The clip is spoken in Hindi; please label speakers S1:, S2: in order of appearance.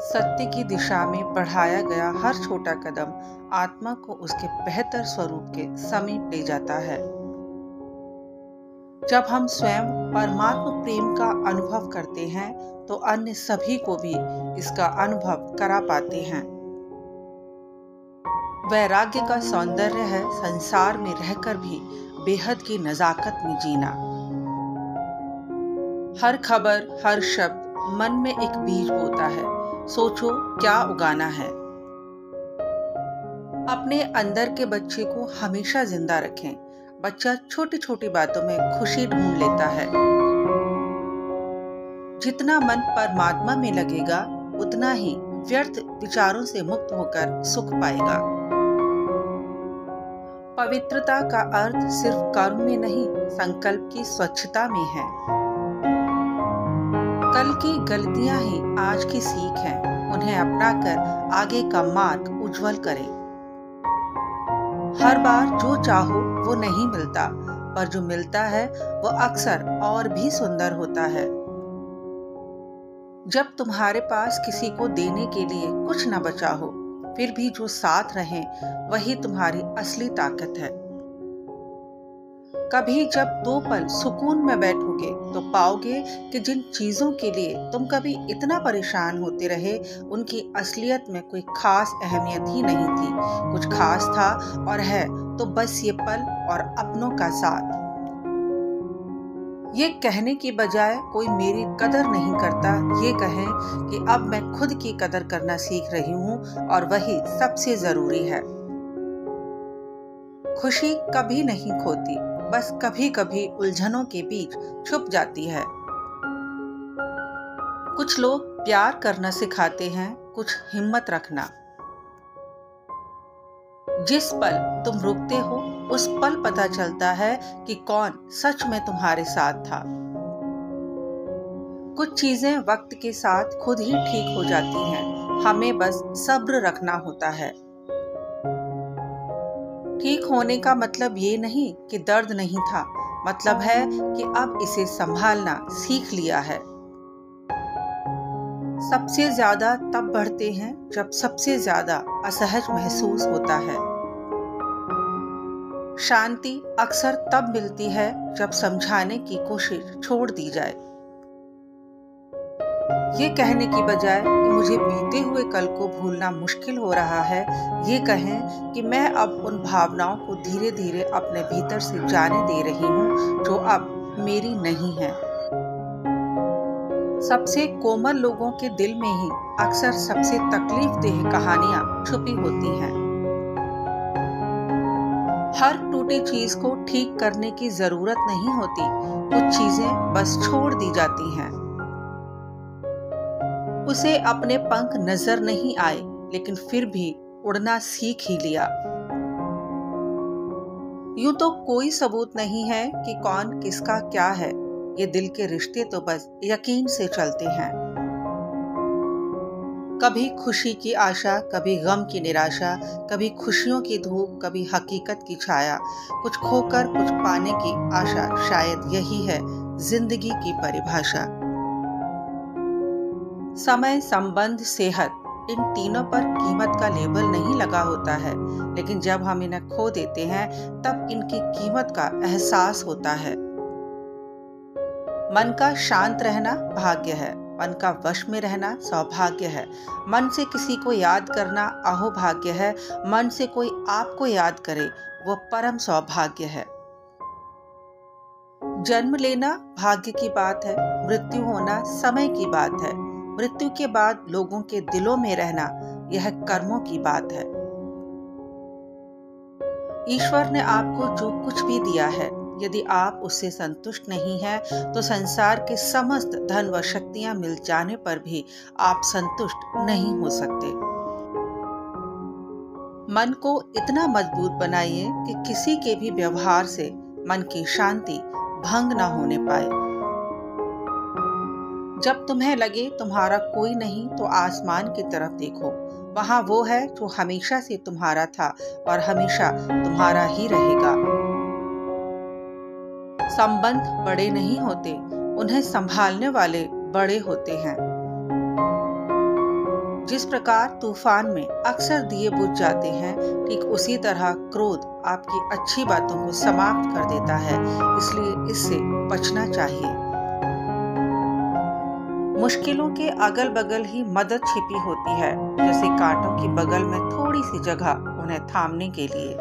S1: सत्य की दिशा में बढ़ाया गया हर छोटा कदम आत्मा को उसके बेहतर स्वरूप के समीप ले जाता है। जब हम स्वयं परमात्म प्रेम का अनुभव करते हैं तो अन्य सभी को भी इसका अनुभव करा पाते हैं। वैराग्य का सौंदर्य है संसार में रहकर भी बेहद की नजाकत में जीना। हर खबर, हर शब्द मन में एक बीज बोता है। सोचो क्या उगाना है। अपने अंदर के बच्चे को हमेशा जिंदा रखें। बच्चा छोटी छोटी बातों में खुशी ढूंढ लेता है। जितना मन परमात्मा में लगेगा उतना ही व्यर्थ विचारों से मुक्त होकर सुख पाएगा। पवित्रता का अर्थ सिर्फ कर्म में नहीं, संकल्प की स्वच्छता में है। कल की गलतियां ही आज की सीख हैं। उन्हें अपनाकर आगे का मार्ग उज्जवल करें। हर बार जो चाहो वो नहीं मिलता, पर जो मिलता है वो अक्सर और भी सुंदर होता है। जब तुम्हारे पास किसी को देने के लिए कुछ न बचा हो, फिर भी जो साथ रहे वही तुम्हारी असली ताकत है। कभी जब 2 पल सुकून में बैठोगे तो पाओगे कि जिन चीजों के लिए तुम कभी इतना परेशान होते रहे उनकी असलियत में कोई खास अहमियत ही नहीं थी। कुछ खास था और है तो बस ये पल और अपनों का साथ। ये कहने की बजाय कोई मेरी कदर नहीं करता, ये कहें कि अब मैं खुद की कदर करना सीख रही हूँ और वही सबसे जरूरी है। खुशी कभी नहीं खोती, बस कभी कभी उलझनों के बीच छुप जाती है। कुछ लोग प्यार करना सिखाते हैं, कुछ हिम्मत रखना। जिस पल तुम रुकते हो उस पल पता चलता है कि कौन सच में तुम्हारे साथ था। कुछ चीजें वक्त के साथ खुद ही ठीक हो जाती हैं, हमें बस सब्र रखना होता है। ठीक होने का मतलब ये नहीं कि दर्द नहीं था, मतलब है कि अब इसे संभालना सीख लिया है। सबसे ज्यादा तब बढ़ते हैं जब सबसे ज्यादा असहज महसूस होता है। शांति अक्सर तब मिलती है जब समझाने की कोशिश छोड़ दी जाए। ये कहने की बजाय कि मुझे बीते हुए कल को भूलना मुश्किल हो रहा है, ये कहें कि मैं अब उन भावनाओं को धीरे धीरे अपने भीतर से जाने दे रही हूँ जो अब मेरी नहीं है। सबसे कोमल लोगों के दिल में ही अक्सर सबसे तकलीफदेह कहानियां छुपी होती हैं। हर टूटी चीज को ठीक करने की जरूरत नहीं होती, कुछ चीजें बस छोड़ दी जाती हैं। उसे अपने पंख नजर नहीं आए, लेकिन फिर भी उड़ना सीख ही लिया। यूं तो कोई सबूत नहीं है कि कौन किसका क्या है, ये दिल के रिश्ते तो बस यकीन से चलते हैं। कभी खुशी की आशा, कभी गम की निराशा, कभी खुशियों की धूप, कभी हकीकत की छाया। कुछ खोकर कुछ पाने की आशा, शायद यही है जिंदगी की परिभाषा। समय, संबंध, सेहत, इन तीनों पर कीमत का लेबल नहीं लगा होता है, लेकिन जब हम इन्हें खो देते हैं तब इनकी कीमत का एहसास होता है। मन का शांत रहना भाग्य है, मन का वश में रहना सौभाग्य है। मन से किसी को याद करना अहोभाग्य है, मन से कोई आपको याद करे वो परम सौभाग्य है। जन्म लेना भाग्य की बात है, मृत्यु होना समय की बात है। मृत्यु के बाद लोगों के दिलों में रहना यह कर्मों की बात है। ईश्वर ने आपको जो कुछ भी दिया है, यदि आप उससे संतुष्ट नहीं हैं, तो संसार के समस्त धन व शक्तियां मिल जाने पर भी आप संतुष्ट नहीं हो सकते। मन को इतना मजबूत बनाइए कि किसी के भी व्यवहार से मन की शांति भंग न होने पाए। जब तुम्हें लगे तुम्हारा कोई नहीं तो आसमान की तरफ देखो, वहां वो है जो हमेशा से तुम्हारा था और हमेशा तुम्हारा ही रहेगा। संबंध बड़े नहीं होते, उन्हें संभालने वाले बड़े होते हैं। जिस प्रकार तूफान में अक्सर दिए बुझ जाते हैं, ठीक उसी तरह क्रोध आपकी अच्छी बातों को समाप्त कर देता है, इसलिए इससे बचना चाहिए। मुश्किलों के अगल बगल ही मदद छिपी होती है, जैसे कांटों की बगल में थोड़ी सी जगह उन्हें थामने के लिए।